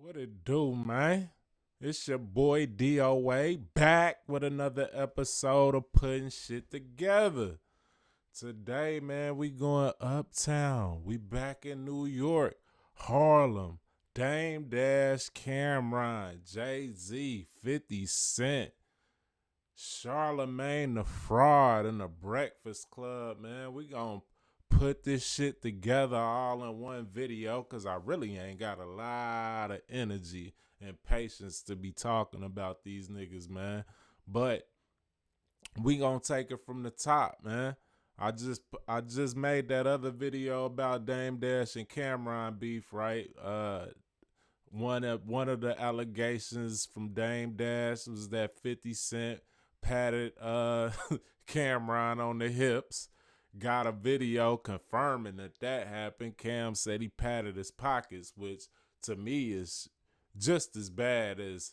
What it do, man? It's your boy DOA back with another episode of Putting Shit Together. Today, man, we going uptown. We back in New York, Harlem. Dame Dash, Cameron, Jay-Z, 50 Cent, Charlamagne the Fraud, and the Breakfast Club, man. We gonna put this shit together all in one video because I really ain't got a lot of energy and patience to be talking about these niggas, man. But we gonna take it from the top, man. I just made that other video about Dame Dash and Cameron beef, right? One of the allegations from Dame Dash was that 50 Cent patted Cameron on the hips. Got a video confirming that happened. Cam said he patted his pockets, which to me is just as bad as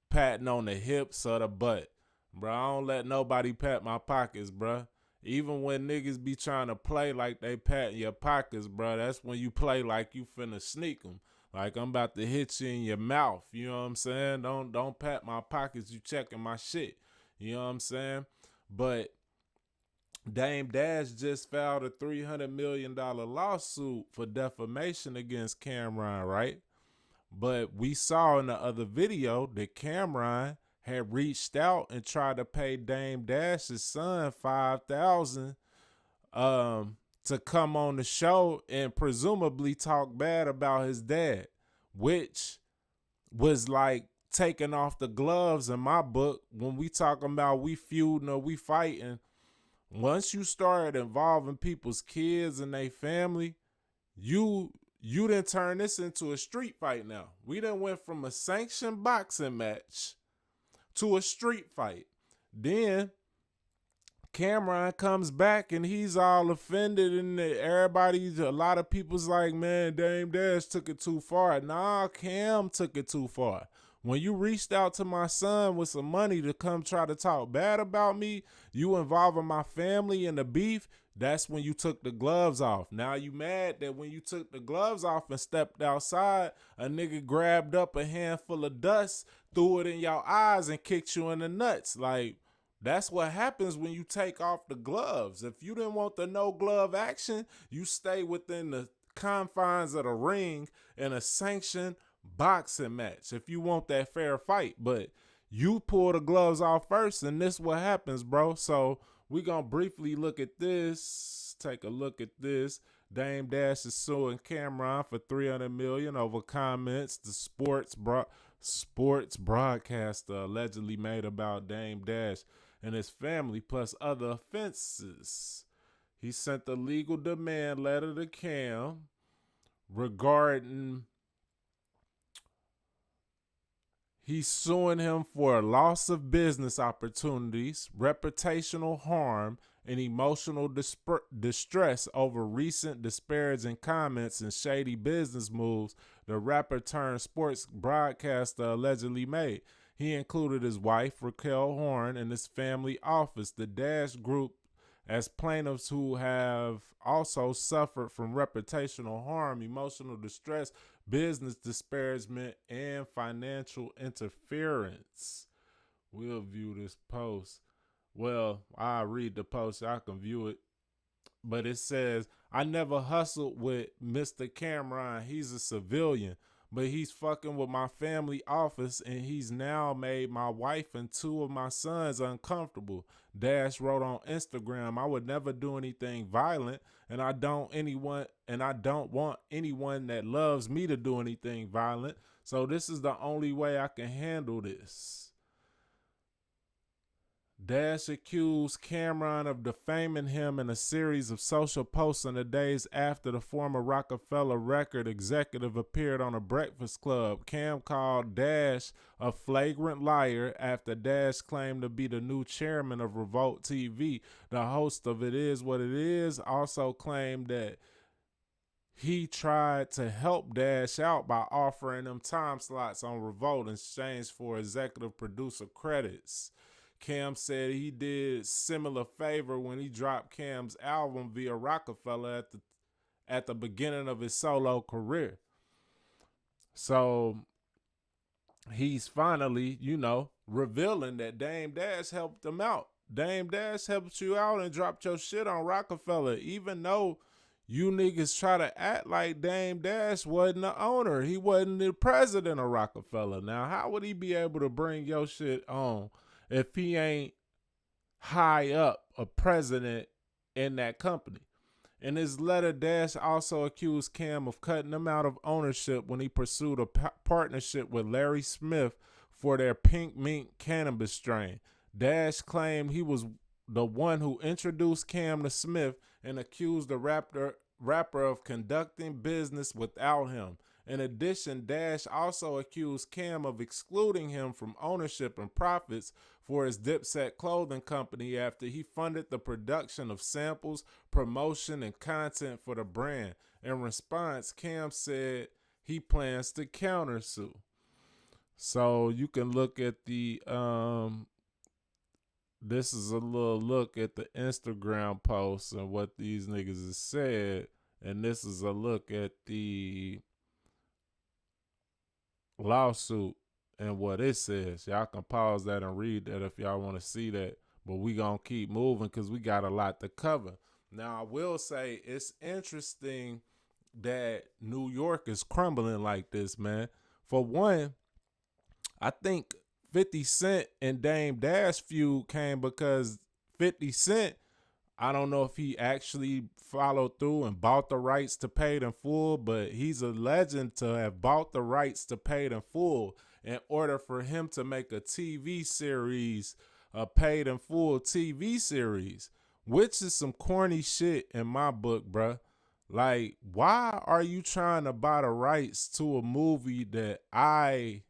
patting on the hips or the butt. Bro, I don't let nobody pat my pockets, bro. Even when niggas be trying to play like they patting your pockets, bro, that's when you play like you finna sneak them. Like I'm about to hit you in your mouth. You know what I'm saying? Don't pat my pockets. You checking my shit. You know what I'm saying? But Dame Dash just filed a $300 million lawsuit for defamation against Cameron, right? But we saw in the other video that Cameron had reached out and tried to pay Dame Dash's son $5,000 to come on the show and presumably talk bad about his dad, which was like taking off the gloves in my book. When we talking about we feuding or we fighting, once you start involving people's kids and their family, you didn't turn this into a street fight now. We done went from a sanctioned boxing match to a street fight. Then Cameron comes back and he's all offended, and a lot of people's like, man, Dame Dash took it too far. Nah, Cam took it too far. When you reached out to my son with some money to come try to talk bad about me, you involving my family in the beef, that's when you took the gloves off. Now you mad that when you took the gloves off and stepped outside, a nigga grabbed up a handful of dust, threw it in your eyes, and kicked you in the nuts. Like, that's what happens when you take off the gloves. If you didn't want the no glove action, you stay within the confines of the ring in a sanctioned boxing match if you want that fair fight. But you pull the gloves off first, and this what happens, bro. So we gonna briefly look at this. Take a look at this. Dame Dash is suing Cameron for $300 million over comments the sports broadcaster allegedly made about Dame Dash and his family, plus other offenses. He sent the legal demand letter to Cam regarding he's suing him for loss of business opportunities, reputational harm, and emotional distress over recent disparaging comments and shady business moves the rapper turned sports broadcaster allegedly made. He included his wife, Raquel Horn, and his family office, the Dash Group, as plaintiffs who have also suffered from reputational harm, emotional distress, business disparagement, and financial interference. We'll view this post. Well, I'll read the post. I can view it. But it says, I never hustled with Mr. Cameron. He's a civilian, but he's fucking with my family office, and he's now made my wife and two of my sons uncomfortable. Dash wrote on Instagram, I would never do anything violent, and I don't want anyone that loves me to do anything violent. So this is the only way I can handle this. Dash accused Cameron of defaming him in a series of social posts in the days after the former Rockefeller record executive appeared on a Breakfast Club. Cam called Dash a flagrant liar after Dash claimed to be the new chairman of Revolt TV. The host of It Is What It Is also claimed that he tried to help Dash out by offering him time slots on Revolt in exchange for executive producer credits. Cam said he did similar favor when he dropped Cam's album via Rockefeller at the beginning of his solo career. So he's finally, revealing that Dame Dash helped him out. Dame Dash helped you out and dropped your shit on Rockefeller, even though you niggas try to act like Dame Dash wasn't the owner. He wasn't the president of Rockefeller. Now, how would he be able to bring your shit on if he ain't high up a president in that company? In his letter, Dash also accused Cam of cutting him out of ownership when he pursued a partnership with Larry Smith for their Pink Mink cannabis strain. Dash claimed he was the one who introduced Cam to Smith and accused the rapper of conducting business without him. In addition, Dash also accused Cam of excluding him from ownership and profits for his Dipset clothing company after he funded the production of samples, promotion, and content for the brand. In response, Cam said he plans to countersue. So you can look at the this is a little look at the Instagram posts and what these niggas have said, and this is a look at the lawsuit and what it says. Y'all can pause that and read that if y'all want to see that, but we gonna keep moving because we got a lot to cover. Now, I will say it's interesting that New York is crumbling like this, man. For one, I think 50 Cent and Dame Dash feud came because 50 Cent, I don't know if he actually followed through and bought the rights to Paid in Full, but he's a legend to have bought the rights to Paid in Full in order for him to make a TV series, a Paid in Full TV series, which is some corny shit in my book, bruh. Like, why are you trying to buy the rights to a movie that I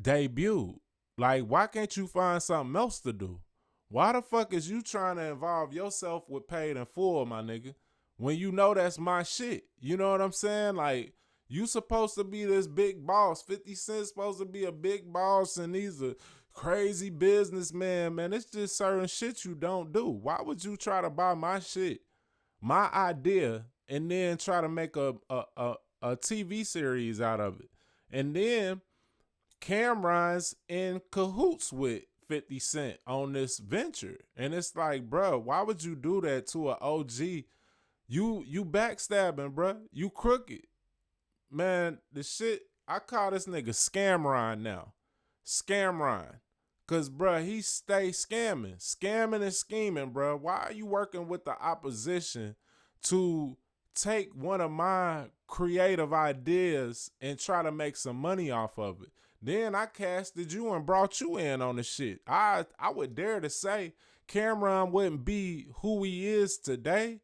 debuted? Like, why can't you find something else to do? Why the fuck is you trying to involve yourself with Paid in Full, my nigga, when you know that's my shit? You know what I'm saying? Like, you supposed to be this big boss. 50 Cent's supposed to be a big boss, and he's a crazy businessman, man. It's just certain shit you don't do. Why would you try to buy my shit, my idea, and then try to make a TV series out of it? And then Cameron's in cahoots with 50 Cent on this venture. And it's like, bro, why would you do that to an OG? You backstabbing, bro. You crooked. Man, the shit, I call this nigga Scamron now. Scamron. Because, bro, he stay scamming. Scamming and scheming, bro. Why are you working with the opposition to take one of my creative ideas and try to make some money off of it? Then I casted you and brought you in on the shit. I would dare to say Cameron wouldn't be who he is today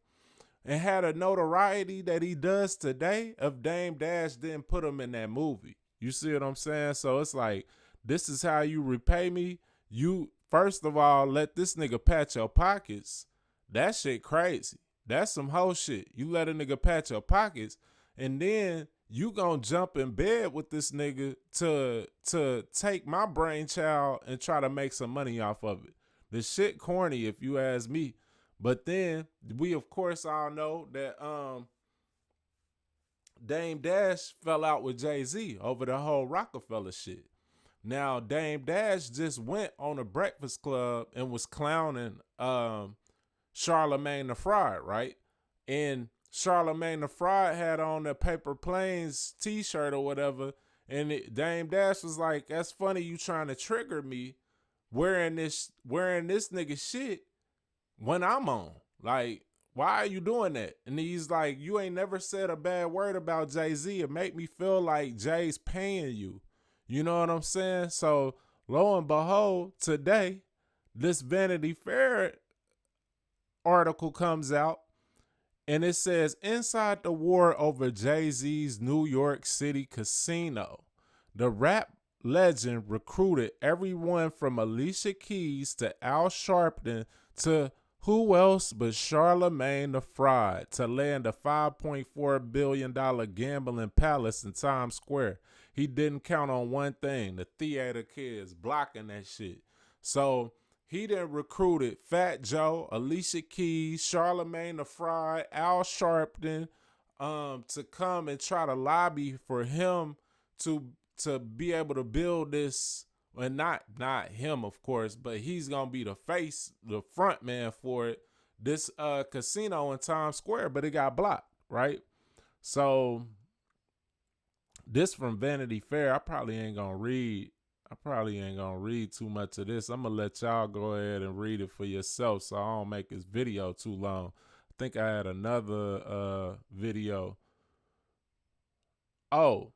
and had a notoriety that he does today if Dame Dash didn't put him in that movie. You see what I'm saying? So it's like, this is how you repay me. You, first of all, let this nigga pat your pockets. That shit crazy. That's some whole shit. You let a nigga pat your pockets, and then you gonna jump in bed with this nigga to take my brainchild and try to make some money off of it. The shit corny, if you ask me. But then we of course all know that Dame Dash fell out with Jay-Z over the whole Rockefeller shit. Now Dame Dash just went on a Breakfast Club and was clowning Charlamagne the Fraud, right? And Charlamagne the Fraud had on the Paper Planes t-shirt or whatever, and Dame Dash was like, that's funny you trying to trigger me wearing this nigga shit when I'm on. Like, why are you doing that? And he's like, you ain't never said a bad word about Jay-Z. It make me feel like Jay's paying you. You know what I'm saying? So lo and behold, today, this Vanity Fair article comes out, and it says, inside the war over Jay-Z's New York City casino, the rap legend recruited everyone from Alicia Keys to Al Sharpton to who else but Charlamagne the Fraud to land a $5.4 billion gambling palace in Times Square. He didn't count on one thing, the theater kids blocking that shit. So he then recruited Fat Joe, Alicia Keys, Charlamagne the Fraud, Al Sharpton to come and try to lobby for him to to be able to build this, and not him, of course, but he's gonna be the face, the front man for it. This casino in Times Square, but it got blocked, right? So this from Vanity Fair. I probably ain't gonna read too much of this. I'm gonna let y'all go ahead and read it for yourself, so I don't make this video too long. I think I had another video. Oh,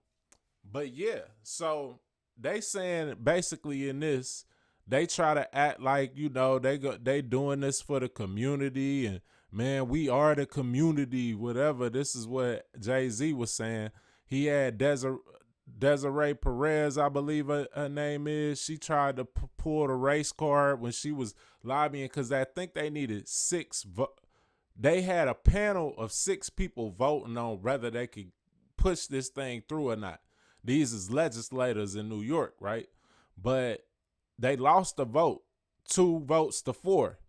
but yeah, so they saying basically in this, they try to act like, they doing this for the community, and man, we are the community, whatever. This is what Jay-Z was saying. He had Desiree Perez, I believe her name is. She tried to pull the race card when she was lobbying, because I think they needed 6 they had a panel of 6 people voting on whether they could push this thing through or not. These is legislators in New York, right? But they lost the vote, 2 votes to 4.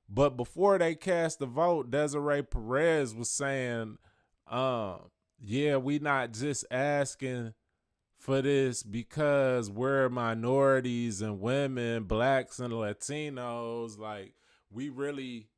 But before they cast the vote, Desiree Perez was saying, yeah, we not just asking for this because we're minorities and women, blacks and Latinos. Like, we really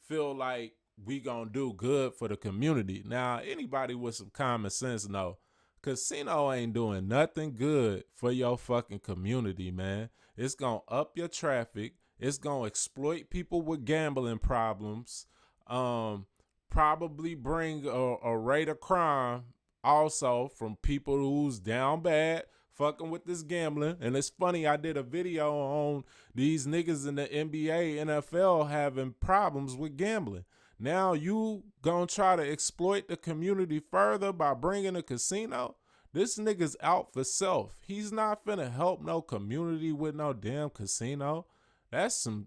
feel like we gonna do good for the community. Now, anybody with some common sense know, casino ain't doing nothing good for your fucking community, man. It's gonna up your traffic. It's gonna exploit people with gambling problems. Probably bring a rate of crime also from people who's down bad, fucking with this gambling. And it's funny, I did a video on these niggas in the NBA, NFL having problems with gambling. Now you gonna try to exploit the community further by bringing a casino? This nigga's out for self. He's not finna help no community with no damn casino. That's some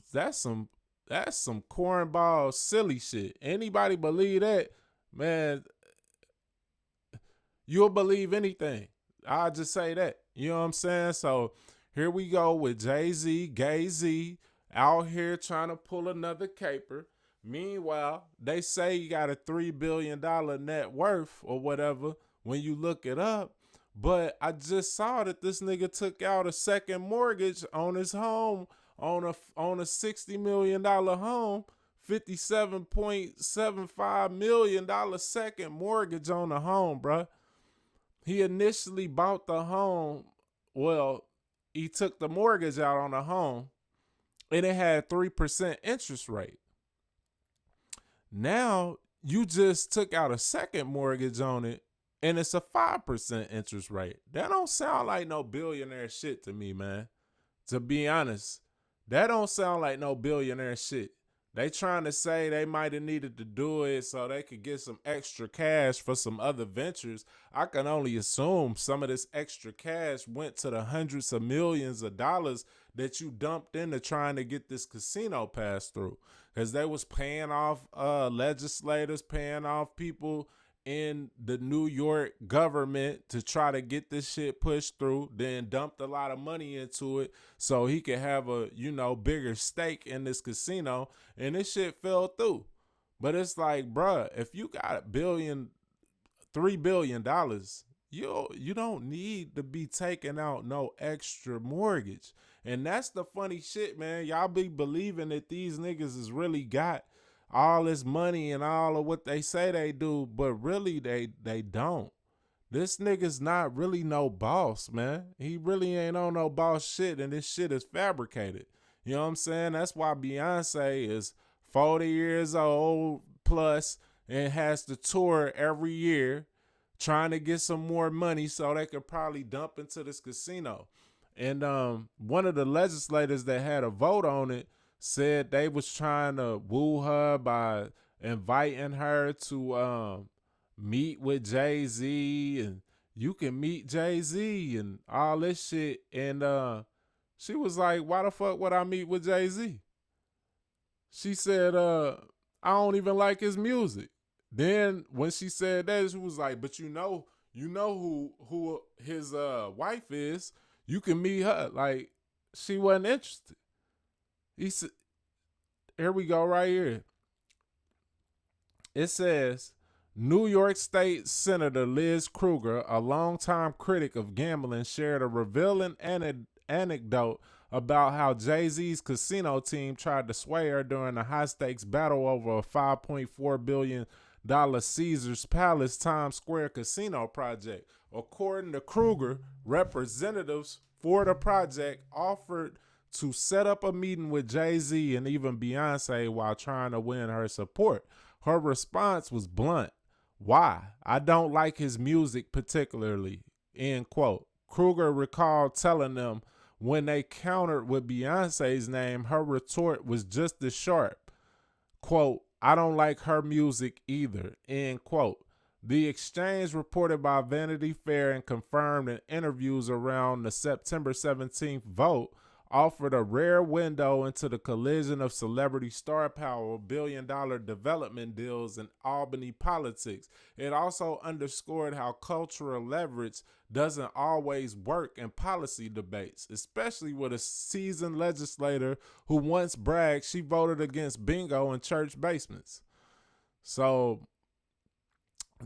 cornball silly shit. Anybody believe that, man, you'll believe anything. I'll just say that. You know what I'm saying? So here we go with Jay-Z, Gay-Z, out here trying to pull another caper. Meanwhile, they say he got a $3 billion net worth or whatever when you look it up. But I just saw that this nigga took out a second mortgage on his home, on a $60 million home, $57.75 million second mortgage on the home, bruh. He initially bought the home. Well, he took the mortgage out on the home, and it had 3% interest rate. Now, you just took out a second mortgage on it, and it's a 5% interest rate. That don't sound like no billionaire shit to me, man. To be honest, that don't sound like no billionaire shit. They trying to say they might have needed to do it so they could get some extra cash for some other ventures. I can only assume some of this extra cash went to the hundreds of millions of dollars that you dumped into trying to get this casino passed through. Because they was paying off legislators, paying off people in the New York government to try to get this shit pushed through, then dumped a lot of money into it so he could have a, bigger stake in this casino, and this shit fell through. But it's like, bruh, if you got $3 billion, you don't need to be taking out no extra mortgage. And that's the funny shit, man. Y'all be believing that these niggas is really got all this money and all of what they say they do, but really they don't. This nigga's not really no boss, man. He really ain't on no boss shit, and this shit is fabricated. You know what I'm saying? That's why Beyonce is 40 years old plus and has to tour every year trying to get some more money so they could probably dump into this casino. And one of the legislators that had a vote on it said they was trying to woo her by inviting her to meet with Jay-Z, and you can meet Jay-Z and all this shit. And she was like, why the fuck would I meet with Jay-Z? She said, I don't even like his music. Then when she said that, she was like, but you know who his wife is. You can meet her. Like, she wasn't interested. He said, here we go right here. It says, New York State Senator Liz Kruger, a longtime critic of gambling, shared a revealing anecdote about how Jay-Z's casino team tried to sway her during a high-stakes battle over a $5.4 billion Caesars Palace Times Square casino project. According to Kruger, representatives for the project offered to set up a meeting with Jay-Z and even Beyonce while trying to win her support. Her response was blunt. Why? I don't like his music particularly, end quote. Kruger recalled telling them when they countered with Beyonce's name, her retort was just as sharp. Quote, I don't like her music either, end quote. The exchange, reported by Vanity Fair and confirmed in interviews around the September 17th vote, offered a rare window into the collision of celebrity star power, billion-dollar development deals, and Albany politics. It also underscored how cultural leverage doesn't always work in policy debates, especially with a seasoned legislator who once bragged she voted against bingo in church basements. So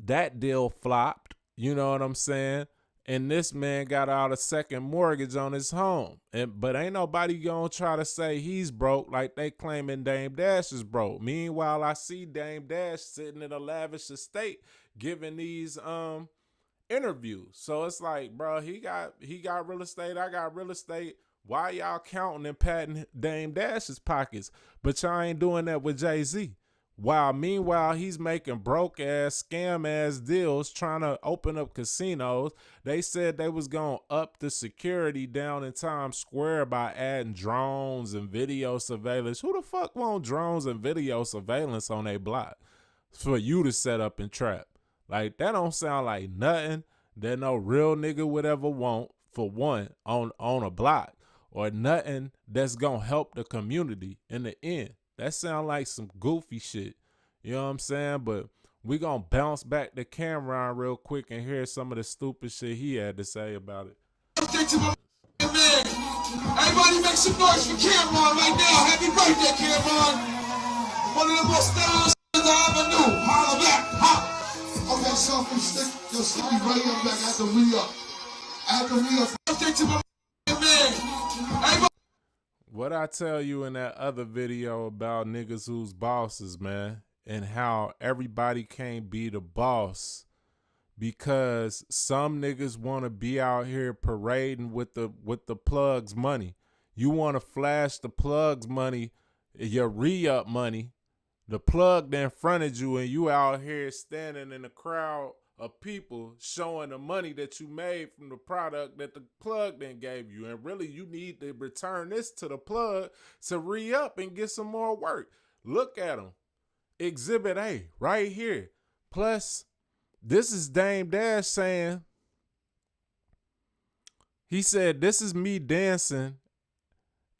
that deal flopped, you know what I'm saying? And this man got out a second mortgage on his home. But ain't nobody gonna try to say he's broke like they claiming Dame Dash is broke. Meanwhile, I see Dame Dash sitting in a lavish estate giving these interviews. So it's like, bro, he got real estate, I got real estate. Why y'all counting and patting Dame Dash's pockets? But y'all ain't doing that with Jay-Z. Meanwhile, he's making broke ass, scam ass deals trying to open up casinos. They said they was going to up the security down in Times Square by adding drones and video surveillance. Who the fuck want drones and video surveillance on their block for you to set up and trap? Like, that don't sound like nothing that no real nigga would ever want, for one, on a block, or nothing that's going to help the community in the end. That sound like some goofy shit. You know what I'm saying? But we gonna bounce back to Cameron real quick and hear some of the stupid shit he had to say about it. Everybody make some noise for Cameron right now. Happy birthday, Cameron. One of the most stars I ever knew. Holla back. Huh? Okay, so from stick your sticky right up back at the re-up. Birthday to my man. Everybody. What I tell you in that other video about niggas who's bosses, man, and how everybody can't be the boss because some niggas want to be out here parading with the plugs money. You want to flash the plugs money, your re-up money. The plug then fronted you and you out here standing in a crowd of people showing the money that you made from the product that the plug then gave you. And really, you need to return this to the plug to re-up and get some more work. Look at them. Exhibit A right here. Plus, this is Dame Dash saying, he said, this is me dancing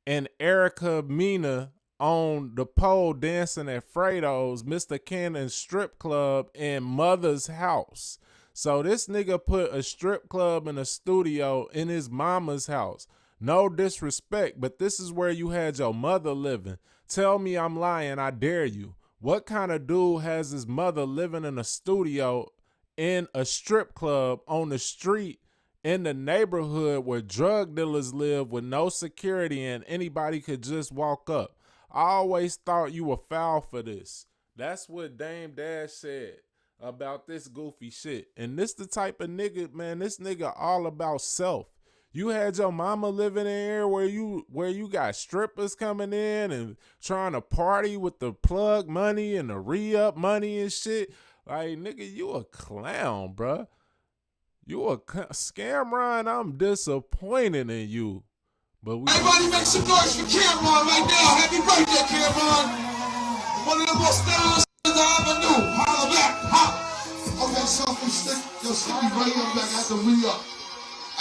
and Erica Mena on the pole dancing at Fredo's, Mr. Cannon's strip club in Mother's house. So this nigga put a strip club and a studio in his mama's house. No disrespect, but this is where you had your mother living. Tell me I'm lying, I dare you. What kind of dude has his mother living in a studio in a strip club on the street in the neighborhood where drug dealers live with no security and anybody could just walk up? I always thought you were foul for this. That's what Dame Dash said about this goofy shit. And this the type of nigga, man, this nigga all about self. You had your mama living in here where you got strippers coming in and trying to party with the plug money and the re-up money and shit. Like, nigga, you a clown, bruh. You a scam, Ryan. I'm disappointed in you. But everybody make some noise for Cameron right now. Happy birthday, Cameron. One of the most stars I ever knew. Holla back. Huh? Okay, so from stick your sticky right up back at the re-up.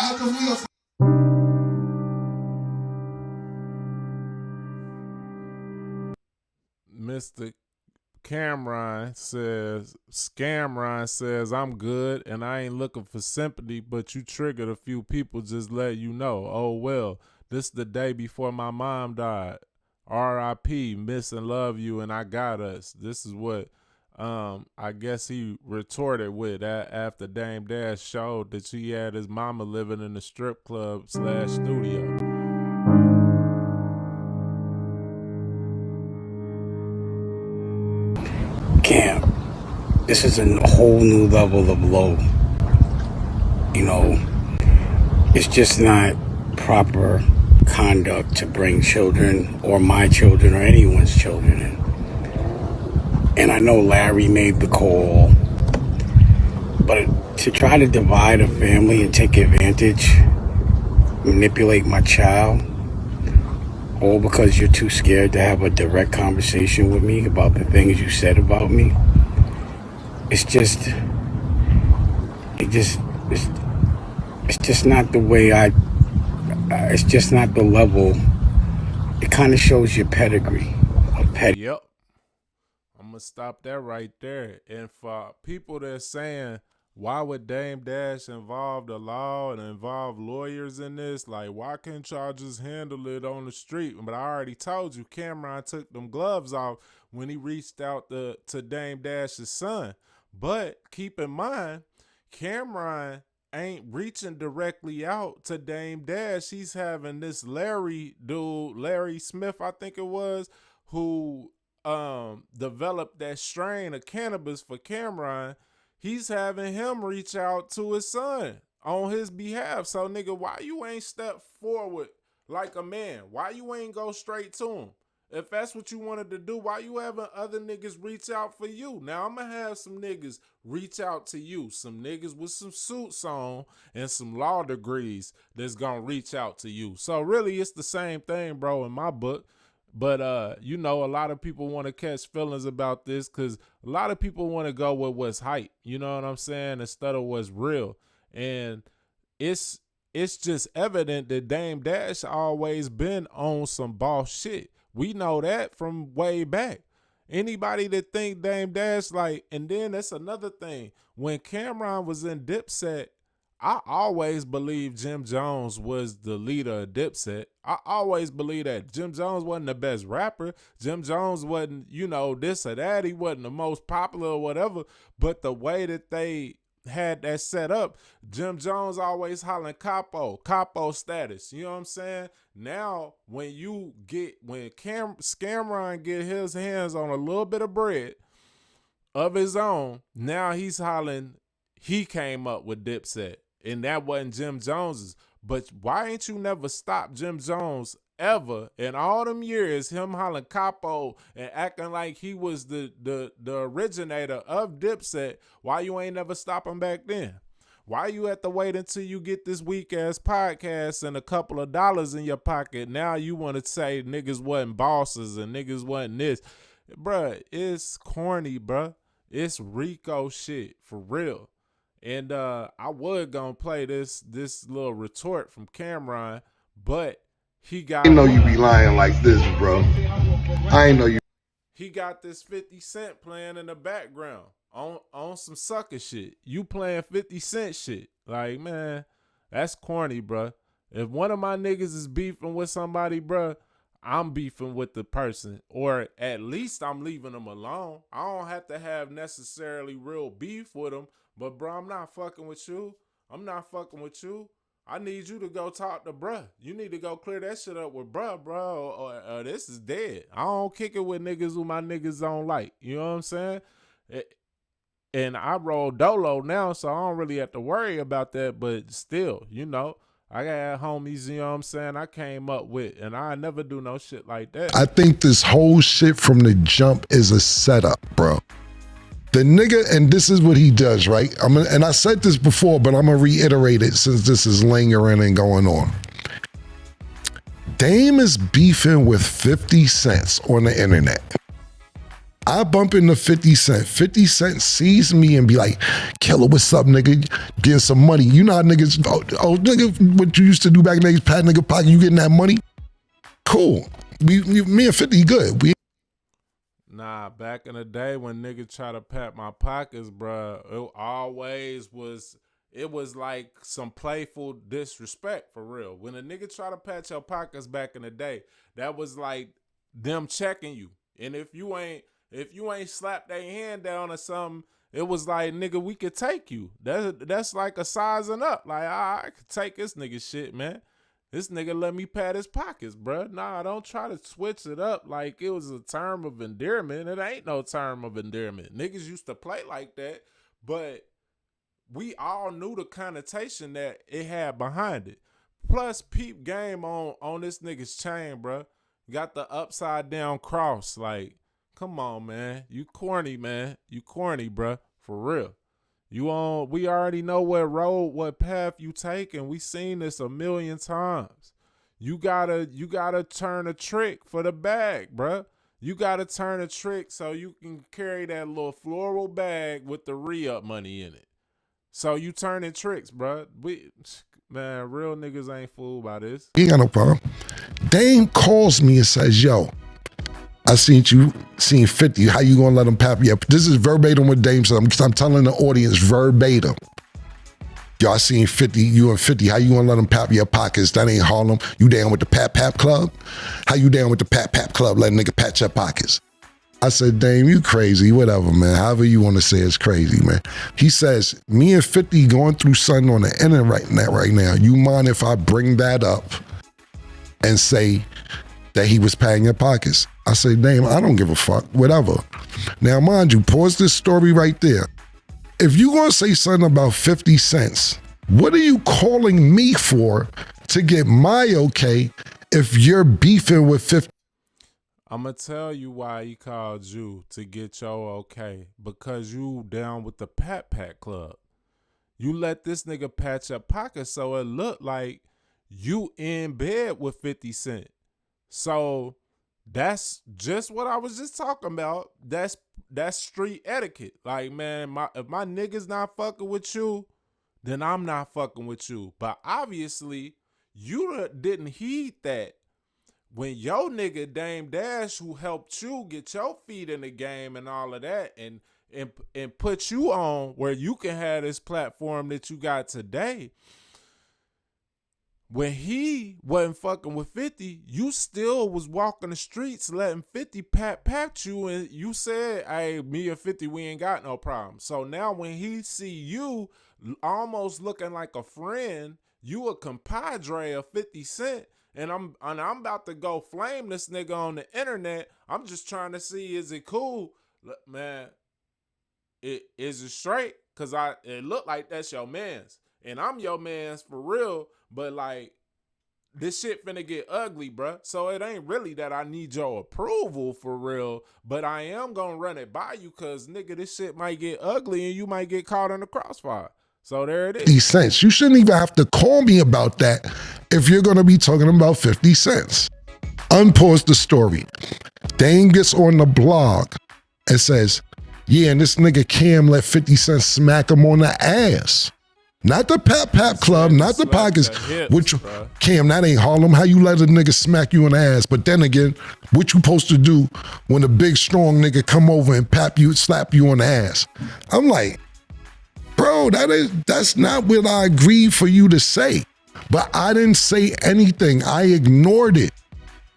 At the re-up. Mr. Cameron says, Scamron says, I'm good and I ain't looking for sympathy, but you triggered a few people, just let you know. Oh, well, this the day before my mom died. R.I.P. Miss and love you and I got us. This is what I guess he retorted with that after Dame Dash showed that he had his mama living in the strip club / studio. Camp, this is a whole new level of low. You know, it's just not proper conduct to bring children or my children or anyone's children in. And I know Larry made the call, but to try to divide a family and take advantage, manipulate my child, all because you're too scared to have a direct conversation with me about the things you said about me, it's just not the way it's just not the level. It kind of shows your pedigree. Yep. I'm going to stop that right there. And for people that's saying, why would Dame Dash involve the law and involve lawyers in this? Like, why can't y'all just handle it on the street? But I already told you, Cameron took them gloves off when he reached out to Dame Dash's son. But keep in mind, Cameron ain't reaching directly out to Dame Dash. He's having this Larry dude, Larry Smith, I think it was, who developed that strain of cannabis for Cameron. He's having him reach out to his son on his behalf. So, nigga, why you ain't step forward like a man? Why you ain't go straight to him? If that's what you wanted to do, why you having other niggas reach out for you? Now, I'm going to have some niggas reach out to you. Some niggas with some suits on and some law degrees that's going to reach out to you. So, really, it's the same thing, bro, in my book. But, you know, a lot of people want to catch feelings about this because a lot of people want to go with what's hype, you know what I'm saying, instead of what's real. And it's just evident that Dame Dash always been on some boss shit. We know that from way back. Anybody that think Dame Dash, like, and then that's another thing. When Cameron was in Dipset, I always believed Jim Jones was the leader of Dipset. I always believed that. Jim Jones wasn't the best rapper. Jim Jones wasn't, you know, this or that. He wasn't the most popular or whatever. But the way that they had that set up, Jim Jones always hollering capo status. You know what I'm saying? Now, when Cameron get his hands on a little bit of bread of his own, now he's hollering he came up with Dipset. And that wasn't Jim Jones's. But why ain't you never stopped Jim Jones ever in all them years, him hollering capo and acting like he was the originator of Dipset? Why you ain't never stop him back then? Why you have to wait until you get this weak-ass podcast and a couple of dollars in your pocket? Now you want to say niggas wasn't bosses and niggas wasn't this. Bruh, it's corny, bruh. It's Rico shit, for real. And I was gonna play this little retort from Cameron, but he got. I know you be lying like this, bro. I ain't know you. He got this 50 Cent playing in the background on some sucker shit. You playing 50 Cent shit. Like, man, that's corny, bruh. If one of my niggas is beefing with somebody, bruh, I'm beefing with the person. Or at least I'm leaving them alone. I don't have to have necessarily real beef with them. But, bro, I'm not fucking with you. I'm not fucking with you. I need you to go talk to bruh. You need to go clear that shit up with bruh, or this is dead. I don't kick it with niggas who my niggas don't like. You know what I'm saying? And I roll dolo now, so I don't really have to worry about that. But still, you know, I got homies, you know what I'm saying, I came up with, and I never do no shit like that. I think this whole shit from the jump is a setup, bro. The nigga, and this is what he does, right? And I said this before, but I'm gonna reiterate it since this is lingering and going on. Dame is beefing with 50 Cent on the internet. I bump into 50 Cent. 50 Cent sees me and be like, Killer, what's up, nigga? Get some money. You know how niggas, oh nigga, what you used to do back in the days, pat nigga pocket, you getting that money? Cool. Me and 50 good. Nah, back in the day when niggas try to pat my pockets, bruh, it was like some playful disrespect, for real. When a nigga try to pat your pockets back in the day, that was like them checking you. And if you ain't If you ain't slapped their hand down or something, it was like, nigga, we could take you. That's like a sizing up. Like, I could take this nigga shit, man. This nigga let me pat his pockets, bruh. Nah, don't try to switch it up like it was a term of endearment. It ain't no term of endearment. Niggas used to play like that, but we all knew the connotation that it had behind it. Plus, peep game on this nigga's chain, bruh. Got the upside down cross. Like, come on, man. You corny, man. You corny, bruh. For real. We already know what path you take, and we seen this a million times. You gotta turn a trick for the bag, bruh. You gotta turn a trick so you can carry that little floral bag with the re-up money in it. So you turning tricks, bruh. Man, real niggas ain't fooled by this. You ain't got no problem. Dame calls me and says, yo, I seen 50. How you gonna let him pap you up? This is verbatim what Dame said. I'm telling the audience verbatim. Yo, I seen 50, you and 50. How you gonna let him pap your pockets? That ain't Harlem. You down with the Pap Club? How you down with the Pap Club? Let a nigga pat your pockets. I said, Dame, you crazy, whatever, man. However you want to say it's crazy, man. He says, me and 50 going through something on the internet right now. You mind if I bring that up and say that he was patting your pockets? I say, Dame, I don't give a fuck, whatever. Now, mind you, pause this story right there. If you gonna say something about 50 cents, what are you calling me for to get my okay if you're beefing with 50? I'm going to tell you why he called you to get your okay. Because you down with the Pat Club. You let this nigga pat your pocket so it looked like you in bed with 50 Cent. So that's just what I was just talking about. That's street etiquette. Like, man, if my nigga's not fucking with you, then I'm not fucking with you. But obviously, you didn't heed that. When your nigga Dame Dash, who helped you get your feet in the game and all of that, and put you on where you can have this platform that you got today, when he wasn't fucking with 50, you still was walking the streets letting 50 pat you, and you said, hey, me and 50, we ain't got no problem. So now when he see you almost looking like a friend, you a compadre of 50 Cent, and I'm about to go flame this nigga on the internet. I'm just trying to see, is it cool? Look, man, is it straight? Because it look like that's your man's. And I'm your man's for real, but like, this shit finna get ugly, bruh. So it ain't really that I need your approval for real, but I am gonna run it by you because, nigga, this shit might get ugly and you might get caught in the crossfire. So there it is. 50 cents. You shouldn't even have to call me about that if you're gonna be talking about 50 cents. Unpause the story. Dame gets on the blog and says, yeah, and this nigga Cam let 50 Cent smack him on the ass. Not the Pap Club, not the pockets. Which, Cam, that ain't Harlem. How you let a nigga smack you in the ass? But then again, what you supposed to do when a big, strong nigga come over and slap you on the ass? I'm like, bro, that's not what I agreed for you to say. But I didn't say anything. I ignored it.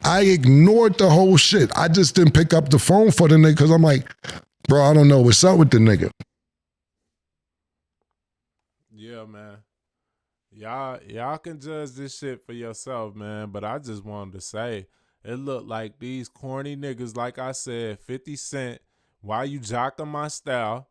I ignored the whole shit. I just didn't pick up the phone for the nigga because I'm like, bro, I don't know what's up with the nigga. Yeah, man. Y'all can judge this shit for yourself, man. But I just wanted to say, it looked like these corny niggas, like I said, 50 Cent, why you jocking my style?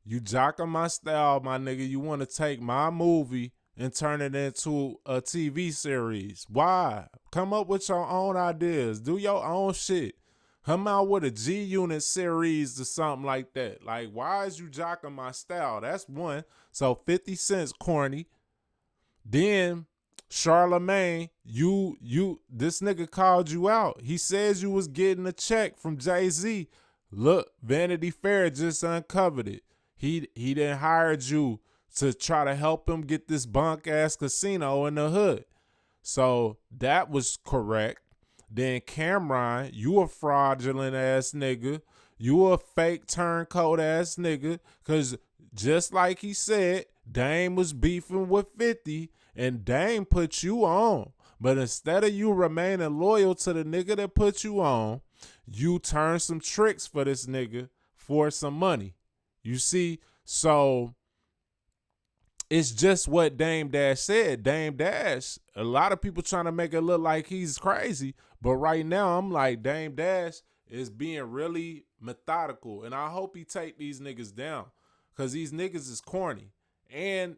You jocking my style, my nigga. You want to take my movie and turn it into a TV series. Why? Come up with your own ideas. Do your own shit. Come out with a G-Unit series or something like that. Like, why is you jocking my style? That's one. So 50 Cent's corny. Then Charlamagne, this nigga called you out. He says you was getting a check from Jay-Z. Look, Vanity Fair just uncovered it. He done hired you to try to help him get this bunk ass casino in the hood. So that was correct. Then Cameron, you a fraudulent ass nigga. You a fake turncoat ass nigga. Cause just like he said, Dame was beefing with 50 and Dame put you on. But instead of you remaining loyal to the nigga that put you on, you turn some tricks for this nigga for some money. You see? So it's just what Dame Dash said. Dame Dash, a lot of people trying to make it look like he's crazy, but right now I'm like, Dame Dash is being really methodical, and I hope he take these niggas down, because these niggas is corny. And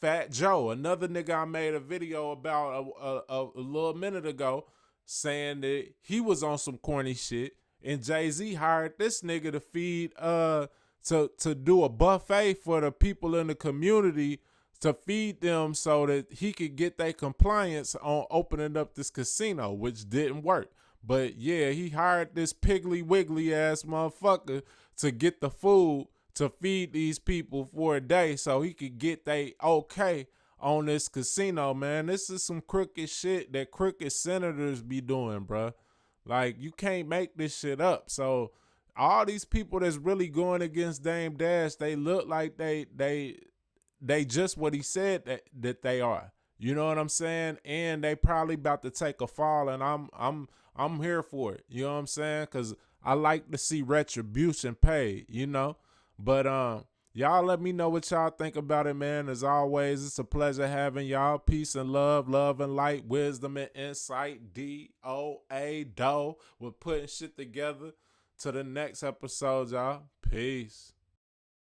Fat Joe, another nigga I made a video about a little minute ago, saying that he was on some corny shit, and Jay-Z hired this nigga to feed to do a buffet for the people in the community, to feed them so that he could get their compliance on opening up this casino, which didn't work. But yeah, he hired this piggly wiggly ass motherfucker to get the food to feed these people for a day so he could get they okay on this casino, man. This is some crooked shit that crooked senators be doing, bruh. Like, you can't make this shit up. So all these people that's really going against Dame Dash, they look like they just what he said that they are. You know what I'm saying? And they probably about to take a fall, and I'm here for it. You know what I'm saying? Cause I like to see retribution paid, you know? But y'all let me know what y'all think about it, man. As always, it's a pleasure having y'all. Peace and love and light, wisdom and insight. DOA dough. We're putting shit together. To the next episode, y'all. Peace.